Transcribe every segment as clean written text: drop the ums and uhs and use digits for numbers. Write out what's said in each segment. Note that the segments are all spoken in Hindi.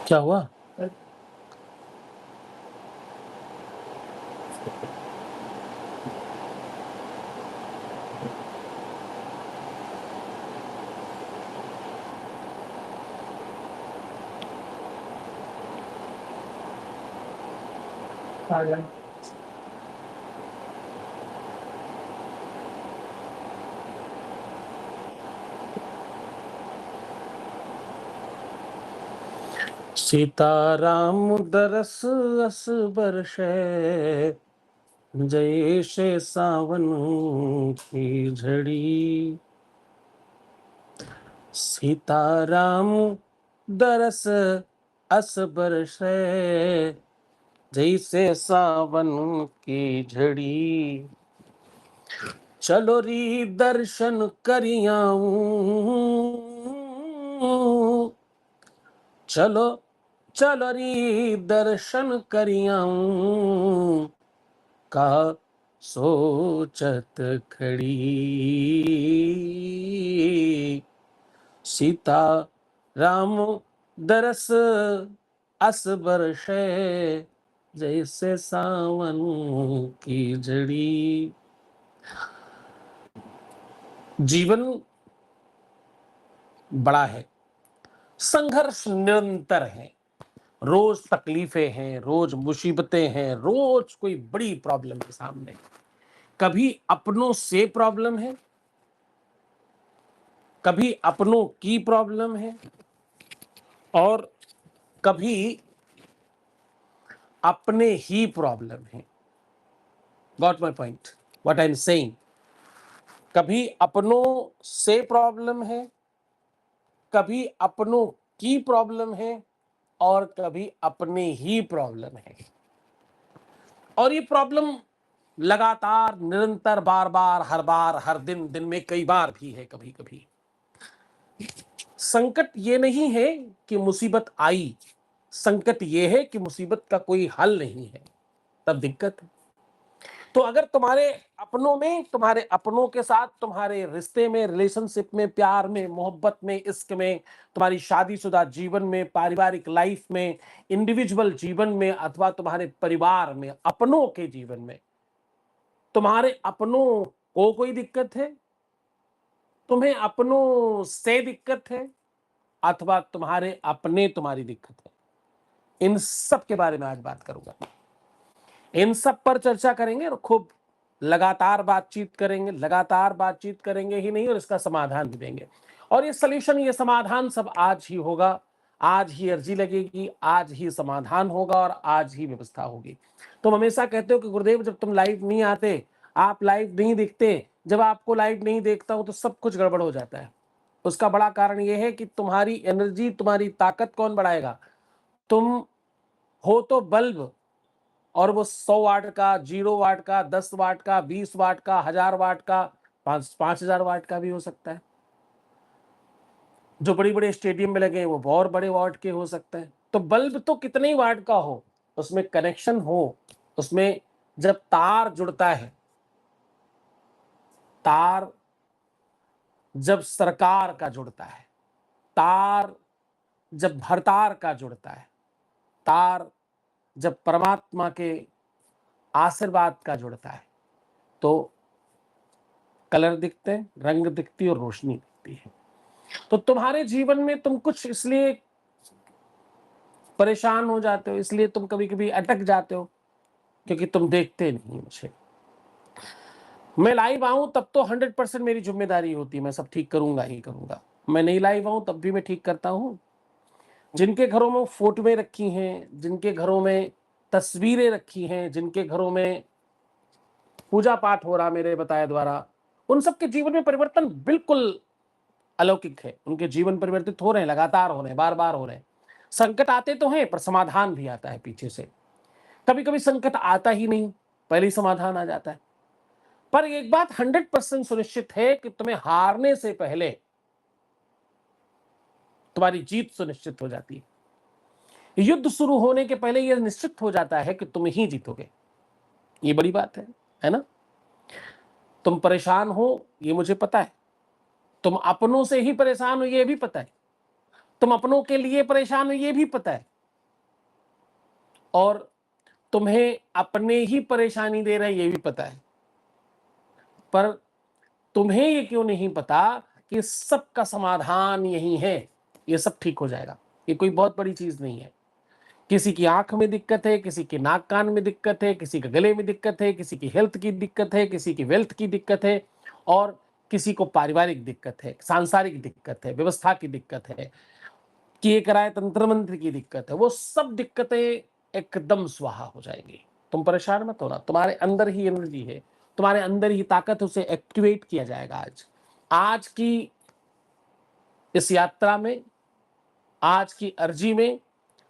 क्या हुआ? सीताराम दरस अस बरसै, जैसे सावन की झड़ी। सीताराम दरस अस बरसै, जैसे सावन की झड़ी। चलो री दर्शन करियाऊं, चलो चलो री दर्शन करियाऊं, का सोचत खड़ी। सीता राम दरस अस बरसै, जैसे सावन की झड़ी। जीवन बड़ा है, संघर्ष निरंतर है, रोज तकलीफें हैं, रोज मुसीबतें हैं, रोज कोई बड़ी प्रॉब्लम है सामने। कभी अपनों से प्रॉब्लम है, कभी अपनों की प्रॉब्लम है, और कभी अपने ही प्रॉब्लम है। Got my point, what I am saying. कभी अपनों से प्रॉब्लम है, कभी अपनों की प्रॉब्लम है, और कभी अपने ही प्रॉब्लम है। और ये प्रॉब्लम लगातार, निरंतर, बार बार, हर बार, हर दिन, दिन में कई बार भी है। कभी कभी संकट ये नहीं है कि मुसीबत आई, संकट ये है कि मुसीबत का कोई हल नहीं है, तब दिक्कत है। तो अगर तुम्हारे अपनों में, तुम्हारे अपनों के साथ, तुम्हारे रिश्ते में, रिलेशनशिप में, प्यार में, मोहब्बत में, इश्क में, तुम्हारी शादीशुदा जीवन में, पारिवारिक लाइफ में, इंडिविजुअल जीवन में, अथवा तुम्हारे परिवार में, अपनों के जीवन में, तुम्हारे अपनों को कोई दिक्कत है, तुम्हें अपनों से दिक्कत है, अथवा तुम्हारे अपने तुम्हारी दिक्कत है, इन सब के बारे में आज बात करूंगा। इन सब पर चर्चा करेंगे और खूब लगातार बातचीत करेंगे, लगातार बातचीत करेंगे ही नहीं, और इसका समाधान भी देंगे। और ये सलूशन, ये समाधान सब आज ही होगा, आज ही अर्जी लगेगी, आज ही समाधान होगा, और आज ही व्यवस्था होगी। तुम हमेशा कहते हो कि गुरुदेव जब तुम लाइव नहीं आते, आप लाइव नहीं दिखते, जब आपको लाइव नहीं देखता हूं तो सब कुछ गड़बड़ हो जाता है। उसका बड़ा कारण यह है कि तुम्हारी एनर्जी, तुम्हारी ताकत कौन बढ़ाएगा? तुम हो तो बल्ब, और वो 100 वाट का, 0 वाट का, 10 वाट का, 20 वाट का, 1000 वाट का, 5000 वाट का भी हो सकता है। जो बड़ी बड़े स्टेडियम में लगे हैं वो और बड़े वाट के हो सकते हैं। तो बल्ब तो कितने ही वाट का हो, उसमें कनेक्शन हो, उसमें जब तार जुड़ता है, तार जब सरकार का जुड़ता है, तार जब भरतार का जुड़ता है, तार जब परमात्मा के आशीर्वाद का जुड़ता है, तो कलर दिखते हैं, रंग दिखती है और रोशनी दिखती है। तो तुम्हारे जीवन में तुम कुछ इसलिए परेशान हो जाते हो, इसलिए तुम कभी कभी अटक जाते हो, क्योंकि तुम देखते नहीं मुझे। मैं लाइव आऊं तब तो 100% मेरी जिम्मेदारी होती है, मैं सब ठीक करूंगा ही करूंगा। मैं नहीं लाइव आऊं तब भी मैं ठीक करता हूं। जिनके घरों में फोटोएं रखी हैं, जिनके घरों में तस्वीरें रखी हैं, जिनके घरों में पूजा पाठ हो रहा मेरे बताए द्वारा, उन सबके जीवन में परिवर्तन बिल्कुल अलौकिक है। उनके जीवन परिवर्तित हो रहे हैं, लगातार हो रहे हैं, बार बार हो रहे हैं। संकट आते तो हैं, पर समाधान भी आता है पीछे से। कभी कभी संकट आता ही नहीं, पहले ही समाधान आ जाता है। पर एक बात 100% सुनिश्चित है कि तुम्हें हारने से पहले तुम्हारी जीत सुनिश्चित हो जाती है। युद्ध शुरू होने के पहले यह निश्चित हो जाता है कि तुम ही जीतोगे। ये बड़ी बात है ना? तुम परेशान हो, ये मुझे पता है। तुम अपनों से ही परेशान हो, ये भी पता है। तुम अपनों के लिए परेशान हो, ये भी पता है। और तुम्हें अपने ही परेशानी दे रहे हैं, ये भी पता है, पर तुम्हें ये क्यों नहीं पता कि सबका समाधान यही है, ये सब ठीक हो जाएगा। ये कोई बहुत बड़ी चीज नहीं है। किसी की आंख में दिक्कत है, किसी के नाक कान में दिक्कत है, किसी के गले में दिक्कत है, किसी की हेल्थ की दिक्कत है, किसी की वेल्थ की दिक्कत है, और किसी को पारिवारिक दिक्कत है, सांसारिक दिक्कत है, व्यवस्था की दिक्कत है, किए कराए तंत्र मंत्र की दिक्कत है। वो सब दिक्कतें एकदम स्वाहा हो जाएंगी। तुम परेशान मत होना, तुम्हारे अंदर ही एनर्जी है, तुम्हारे अंदर ही ताकत, उसे एक्टिवेट किया जाएगा। आज की इस यात्रा में, आज की अर्जी में,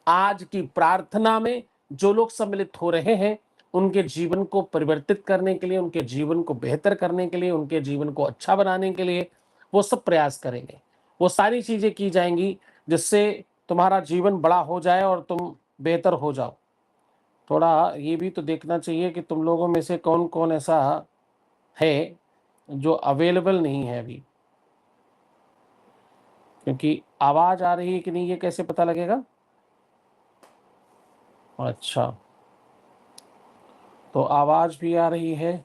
आज की प्रार्थना में जो लोग सम्मिलित हो रहे हैं, उनके जीवन को परिवर्तित करने के लिए, उनके जीवन को बेहतर करने के लिए, उनके जीवन को अच्छा बनाने के लिए वो सब प्रयास करेंगे। वो सारी चीजें की जाएंगी जिससे तुम्हारा जीवन बड़ा हो जाए और तुम बेहतर हो जाओ। थोड़ा ये भी तो देखना चाहिए कि तुम लोगों में से कौन कौन ऐसा है जो अवेलेबल नहीं है अभी, क्योंकि आवाज आ रही है कि नहीं ये कैसे पता लगेगा? अच्छा, तो आवाज भी आ रही है,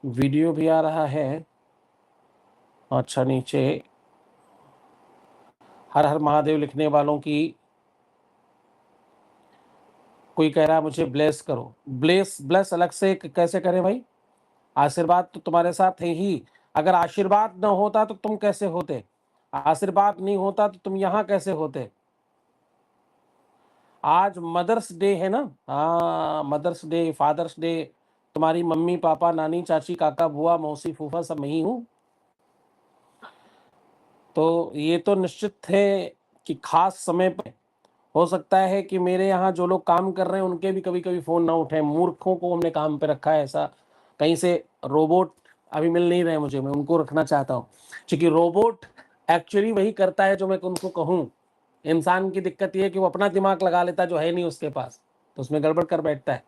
वीडियो भी आ रहा है। अच्छा, नीचे हर हर महादेव लिखने वालों की, कोई कह रहा है मुझे ब्लेस करो। ब्लेस ब्लेस अलग से कैसे करें भाई? आशीर्वाद तो तुम्हारे साथ है ही। अगर आशीर्वाद न होता तो तुम कैसे होते? आशीर्वाद नहीं होता तो तुम यहां कैसे होते? आज मदर्स डे है ना? हाँ, मदर्स डे, फादर्स डे। तुम्हारी मम्मी पापा नानी चाची काका बुआ मौसी फूफा सब मैं ही हूं। तो ये तो निश्चित है कि खास समय पर हो सकता है कि मेरे यहाँ जो लोग काम कर रहे हैं उनके भी कभी कभी फोन ना उठे। मूर्खों को हमने काम पे रखा है ऐसा। कहीं से रोबोट अभी मिल नहीं रहे मुझे, मैं उनको रखना चाहता हूँ, क्योंकि रोबोट एक्चुअली वही करता है जो मैं उनको कहूँ। इंसान की दिक्कत ये है कि वो अपना दिमाग लगा लेता जो है नहीं उसके पास, तो उसमें गड़बड़ कर बैठता है।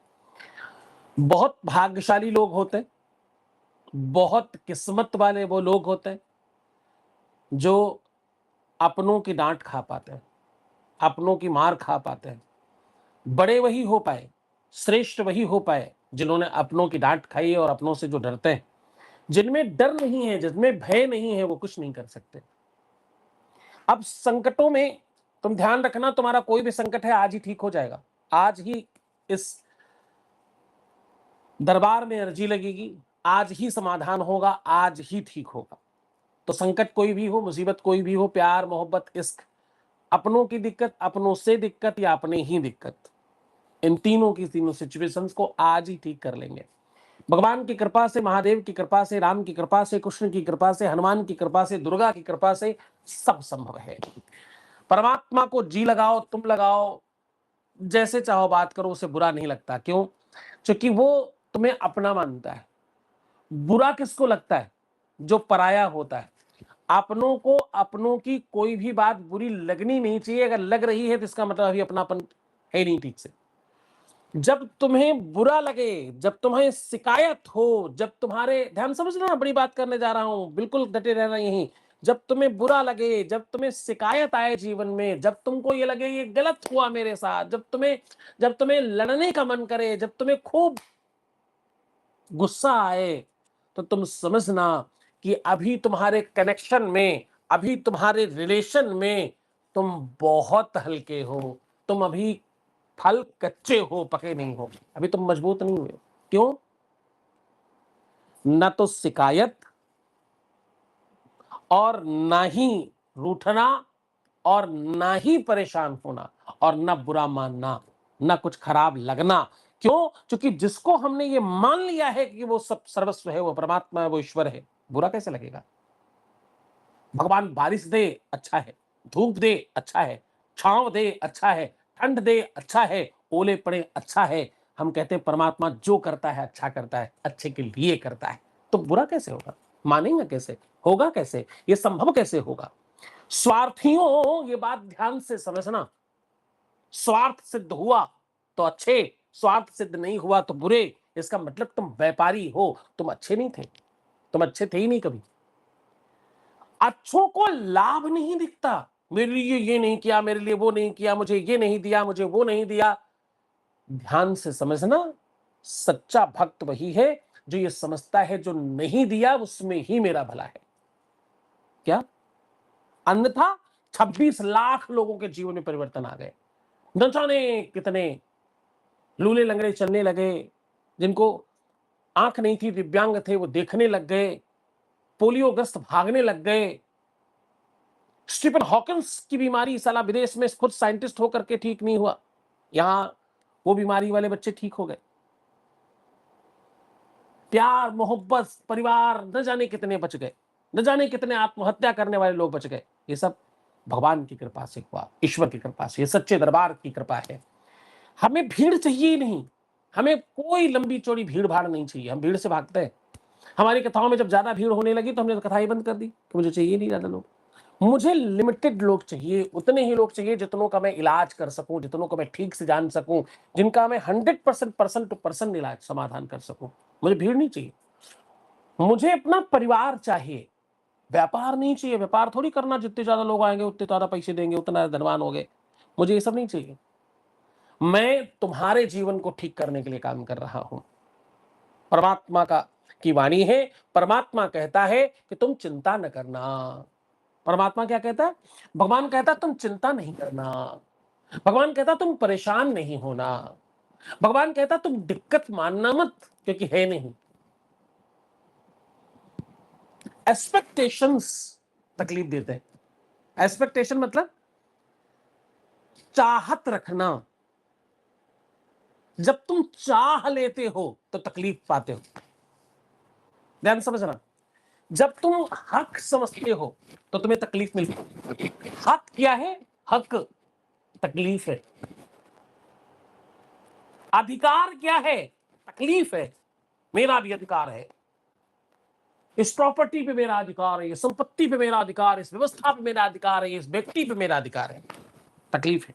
बहुत भाग्यशाली लोग होते हैं, बहुत किस्मत वाले वो लोग होते हैं जो अपनों की डांट खा पाते हैं, अपनों की मार खा पाते हैं। बड़े वही हो पाए, श्रेष्ठ वही हो पाए जिन्होंने अपनों की डांट खाई है और अपनों से जो डरते हैं। जिनमें डर नहीं है, जिनमें भय नहीं है, वो कुछ नहीं कर सकते। अब संकटों में तुम ध्यान रखना, तुम्हारा कोई भी संकट है आज ही ठीक हो जाएगा। आज ही इस दरबार में अर्जी लगेगी, आज ही समाधान होगा, आज ही ठीक होगा। तो संकट कोई भी हो, मुसीबत कोई भी हो, प्यार मोहब्बत इश्क, अपनों की दिक्कत, अपनों से दिक्कत या अपने ही दिक्कत, इन तीनों की तीनों सिचुएशंस को आज ही ठीक कर लेंगे। भगवान की कृपा से, महादेव की कृपा से, राम की कृपा से, कृष्ण की कृपा से, हनुमान की कृपा से, दुर्गा की कृपा से सब संभव है। परमात्मा को जी लगाओ, तुम लगाओ, जैसे चाहो बात करो, उसे बुरा नहीं लगता। क्यों? क्योंकि वो तुम्हें अपना मानता है। बुरा किसको लगता है? जो पराया होता है। अपनों को अपनों की कोई भी बात बुरी लगनी नहीं चाहिए। अगर लग रही है तो इसका मतलब अभी अपनापन है नहीं ठीक से। जब तुम्हें बुरा लगे, जब तुम्हें शिकायत हो, जब तुम्हारे, ध्यान समझना, बड़ी बात करने जा रहा हूं, बिल्कुल डटे रहना यहीं। जब तुम्हें बुरा लगे, जब तुम्हें शिकायत आए जीवन में, जब तुमको ये लगे ये गलत हुआ मेरे साथ, जब तुम्हें लड़ने का मन करे, जब तुम्हें खूब गुस्सा आए, तो तुम समझना कि अभी तुम्हारे कनेक्शन में, अभी तुम्हारे रिलेशन में तुम बहुत हल्के हो। तुम अभी फल कच्चे हो, पके नहीं हो, अभी तुम मजबूत नहीं हुए। क्यों? न तो शिकायत, और ना ही रूठना, और ना ही परेशान होना, और ना बुरा मानना, ना कुछ खराब लगना। क्यों? क्योंकि जिसको हमने ये मान लिया है कि वो सब सर्वस्व है, वो परमात्मा है, वो ईश्वर है, बुरा कैसे लगेगा? भगवान बारिश दे अच्छा है, धूप दे अच्छा है, छांव दे अच्छा है, ठंड दे अच्छा है, ओले पड़े अच्छा है। हम कहते हैं परमात्मा जो करता है अच्छा करता है, अच्छे के लिए करता है, तो बुरा कैसे होगा? मानेंगे कैसे? होगा कैसे? ये संभव कैसे होगा? स्वार्थियों, ये बात ध्यान से समझना। स्वार्थ सिद्ध हुआ तो अच्छे, स्वार्थ सिद्ध नहीं हुआ तो बुरे। इसका मतलब तुम व्यापारी हो, तुम अच्छे नहीं थे, तुम अच्छे थे ही नहीं कभी। अच्छों को लाभ नहीं दिखता। मेरे लिए ये नहीं किया, मेरे लिए वो नहीं किया, मुझे ये नहीं दिया, मुझे वो नहीं दिया। ध्यान से समझना, सच्चा भक्त वही है जो ये समझता है जो नहीं दिया उसमें ही मेरा भला है। क्या? अन्यथा 26 लाख लोगों के जीवन में परिवर्तन आ गए। न जाने कितने लूले लंगड़े चलने लगे, जिनको आंख नहीं थी, दिव्यांग थे, वो देखने लग गए, पोलियोग्रस्त भागने लग गए। स्टीफन हॉकिंस की बीमारी साला विदेश में खुद साइंटिस्ट होकर के ठीक नहीं हुआ, यहां वो बीमारी वाले बच्चे ठीक हो गए। प्यार मोहब्बत परिवार न जाने कितने बच गए, न जाने कितने आत्महत्या करने वाले लोग बच गए। ये सब भगवान की कृपा से हुआ, ईश्वर की कृपा से, ये सच्चे दरबार की कृपा है। हमें भीड़ चाहिए ही नहीं, हमें कोई लंबी चौड़ी भीड़ भाड़ नहीं चाहिए, हम भीड़ से भागते हैं। हमारी कथाओं में जब ज्यादा भीड़ होने लगी तो हमने कथा ही बंद कर दी कि मुझे चाहिए नहीं ज्यादा लोग। मुझे लिमिटेड लोग चाहिए, उतने ही लोग चाहिए जितनों का मैं इलाज कर सकूं, जितनों को मैं ठीक से जान सकूं, जिनका मैं 100% पर्सन टू पर्सन इलाज समाधान कर सकूं। मुझे भीड़ नहीं चाहिए, मुझे अपना परिवार चाहिए, व्यापार नहीं चाहिए। व्यापार थोड़ी करना जितने ज्यादा लोग आएंगे उतने ज्यादा पैसे देंगे, उतना धनवान हो गए। मुझे ये सब नहीं चाहिए। मैं तुम्हारे जीवन को ठीक करने के लिए काम कर रहा हूं। परमात्मा की वाणी है, परमात्मा कहता है कि तुम चिंता न करना। परमात्मा क्या कहता है? भगवान कहता है तुम चिंता नहीं करना। भगवान कहता तुम परेशान नहीं होना। भगवान कहता तुम दिक्कत मानना मत, क्योंकि है नहीं। एक्सपेक्टेशंस तकलीफ देते हैं। एक्सपेक्टेशन मतलब चाहत रखना। जब तुम चाह लेते हो तो तकलीफ पाते हो। ध्यान समझना, जब तुम हक समझते हो तो तुम्हें तकलीफ मिलती है। हक क्या है? हक तकलीफ है। अधिकार क्या है? तकलीफ है। मेरा भी अधिकार है, इस प्रॉपर्टी पे मेरा अधिकार है, इस संपत्ति पे मेरा अधिकार है, इस व्यवस्था पे मेरा अधिकार है, इस व्यक्ति पे मेरा अधिकार है। तकलीफ है।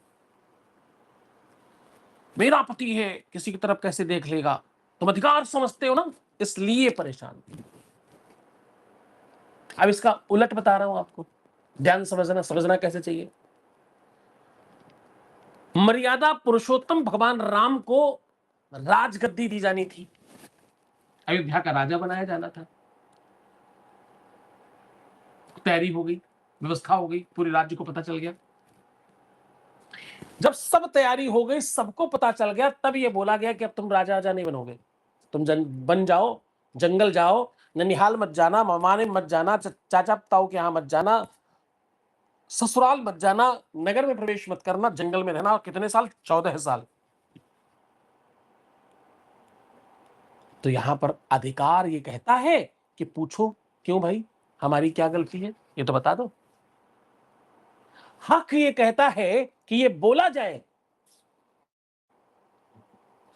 मेरा पति है, किसी की तरफ कैसे देख लेगा। तुम अधिकार समझते हो ना, इसलिए परेशान। अब इसका उलट बता रहा हूं आपको, ध्यान समझना, समझना कैसे चाहिए। मर्यादा पुरुषोत्तम भगवान राम को राजगद्दी दी जानी थी, अयोध्या का राजा बनाया जाना था। तैयारी हो गई, व्यवस्था हो गई, पूरे राज्य को पता चल गया। जब सब तैयारी हो गई, सबको पता चल गया, तब ये बोला गया कि अब तुम राजा राजा नहीं बनोगे, तुम बन जाओ, जंगल जाओ, ननिहाल मत जाना, ममाने मत जाना, चाचा ताऊ के यहां मत जाना, ससुराल मत जाना, नगर में प्रवेश मत करना, जंगल में रहना। कितने साल? 14 साल। तो यहां पर अधिकार ये कहता है कि पूछो क्यों भाई, हमारी क्या गलती है, ये तो बता दो। हक ये कहता है कि ये बोला जाए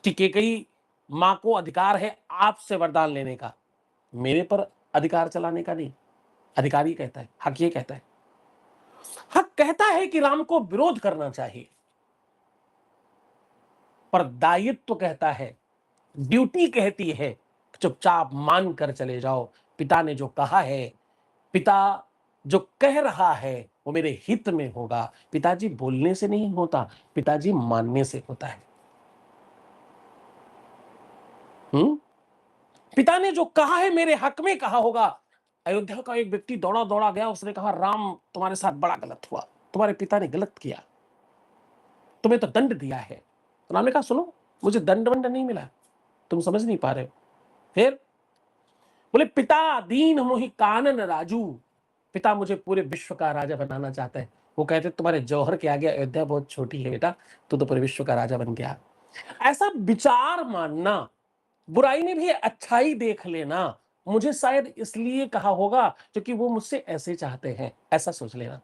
कि केकई मां को अधिकार है आपसे वरदान लेने का, मेरे पर अधिकार चलाने का नहीं। अधिकार ये कहता है, हक ये कहता है। हक कहता है कि राम को विरोध करना चाहिए, पर दायित्व कहता है, ड्यूटी कहती है, चुपचाप मान कर चले जाओ। पिता ने जो कहा है, पिता जो कह रहा है वो मेरे हित में होगा। पिताजी बोलने से नहीं होता, पिताजी मानने से होता है। पिता ने जो कहा है मेरे हक में कहा होगा। अयोध्या का एक व्यक्ति दौड़ा दौड़ा गया, उसने कहा राम तुम्हारे साथ बड़ा गलत हुआ, तुम्हारे पिता ने गलत किया, तुम्हें तो दंड दिया है। तो राम ने कहा सुनो, मुझे दंड वंड नहीं मिला, तुम समझ नहीं पा रहे हो। फिर बोले पिता दीन मोहि कानन राजू, पिता मुझे पूरे विश्व का राजा बनाना चाहता है। वो कहते तुम्हारे जौहर के आगे अयोध्या बहुत छोटी है बेटा, तू तो पूरे विश्व का राजा बन गया। ऐसा विचार मानना, बुराई में भी अच्छाई देख लेना, मुझे शायद इसलिए कहा होगा क्योंकि वो मुझसे ऐसे चाहते हैं, ऐसा सोच लेना।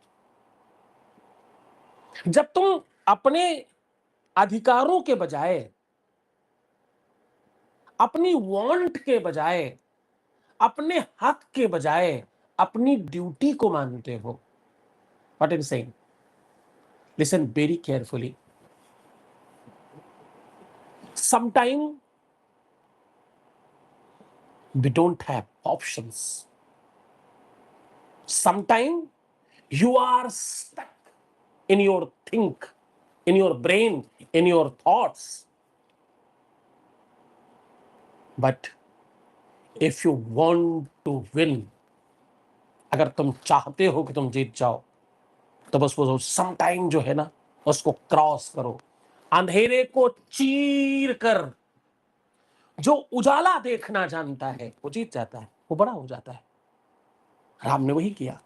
जब तुम अपने अधिकारों के बजाय, अपनी वांट के बजाय, अपने हक के बजाय अपनी ड्यूटी को मानते हो, what I am saying, listen very carefully. Sometime we don't have options. Sometimes you are stuck in your think, in your brain, in your thoughts. But if you want to win, अगर तुम चाहते हो कि तुम जीत जाओ, तो बस वो सम टाइम जो है ना, उसको क्रॉस करो। अंधेरे को चीर कर जो उजाला देखना जानता है वो जीत जाता है, वो बड़ा हो जाता है। राम ने वही किया।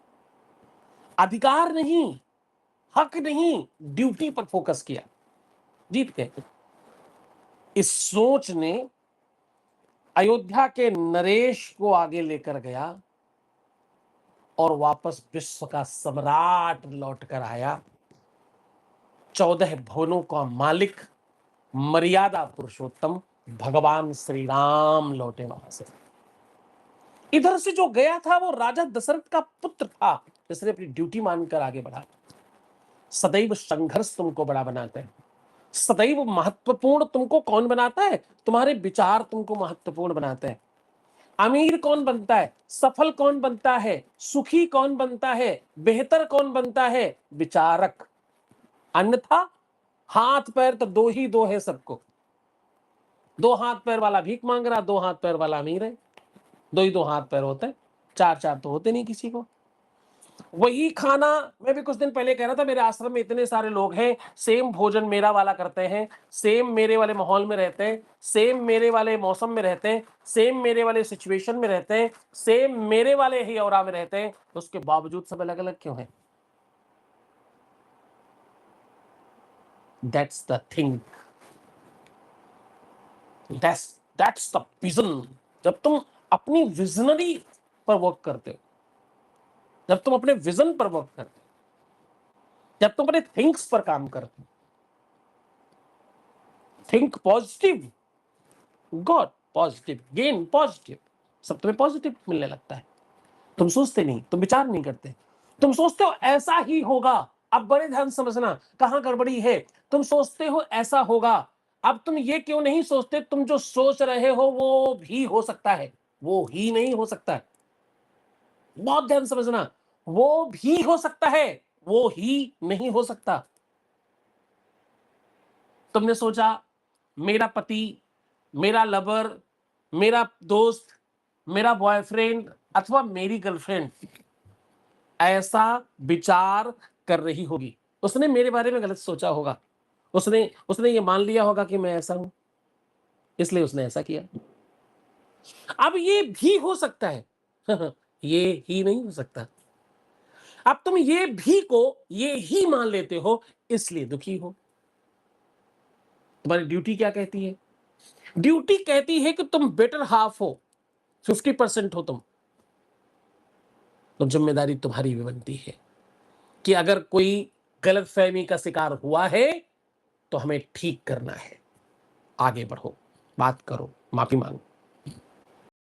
अधिकार नहीं, हक नहीं, ड्यूटी पर फोकस किया, जीत गए। इस सोच ने अयोध्या के नरेश को आगे लेकर गया और वापस विश्व का सम्राट लौट कर आया। 14 भुवनों का मालिक, मर्यादा पुरुषोत्तम भगवान श्री राम लौटे वहां से। इधर से जो गया था वो राजा दशरथ का पुत्र था, जिसने अपनी ड्यूटी मानकर आगे बढ़ा। सदैव संघर्ष तुमको बड़ा बनाते हैं। सदैव महत्वपूर्ण तुमको कौन बनाता है? तुम्हारे विचार तुमको महत्वपूर्ण बनाते हैं। अमीर कौन बनता है, सफल कौन बनता है, सुखी कौन बनता है, बेहतर कौन बनता है? विचारक। अन्यथा हाथ पैर तो दो ही दो है सबको। दो हाथ पैर वाला भीख मांग रहा, दो हाथ पैर वाला अमीर है। दो ही दो हाथ पैर होते हैं, चार चार तो होते नहीं किसी को। वही खाना, मैं भी कुछ दिन पहले कह रहा था, मेरे आश्रम में इतने सारे लोग हैं, सेम भोजन मेरा वाला करते हैं, सेम मेरे वाले माहौल में रहते हैं, सेम मेरे वाले मौसम में रहते हैं, सेम मेरे वाले सिचुएशन में रहते हैं, सेम मेरे वाले ही औरा में रहते हैं, उसके बावजूद सब अलग अलग क्यों हैं? That's the thing, that's the vision. जब तुम अपनी विजनरी पर वर्क करते हो, जब तुम अपने विजन पर वर्क करते हो, जब तुम अपने थिंक्स पर काम करते हो, think positive, God positive, gain positive, सब तुम्हें पॉजिटिव मिलने लगता है। तुम सोचते नहीं, तुम विचार नहीं करते, तुम सोचते हो ऐसा ही होगा। अब बड़े ध्यान से समझना कहां गड़बड़ी है। तुम सोचते हो ऐसा होगा, अब तुम ये क्यों नहीं सोचते तुम जो सोच रहे हो वो भी हो सकता है, वो ही नहीं हो सकता है। बहुत ध्यान से समझना, वो भी हो सकता है, वो ही नहीं हो सकता। तुमने सोचा मेरा पति, मेरा लवर, मेरा दोस्त, मेरा बॉयफ्रेंड अथवा मेरी गर्लफ्रेंड ऐसा विचार कर रही होगी, उसने मेरे बारे में गलत सोचा होगा, उसने उसने ये मान लिया होगा कि मैं ऐसा हूं, इसलिए उसने ऐसा किया। अब ये भी हो सकता है ये ही नहीं हो सकता। अब तुम ये भी को ये ही मान लेते हो, इसलिए दुखी हो। तुम्हारी ड्यूटी क्या कहती है? ड्यूटी कहती है कि तुम बेटर हाफ हो, 50% हो तुम। तो जिम्मेदारी तुम्हारी भी बनती है कि अगर कोई गलतफहमी का शिकार हुआ है तो हमें ठीक करना है। आगे बढ़ो, बात करो, माफी मांगो।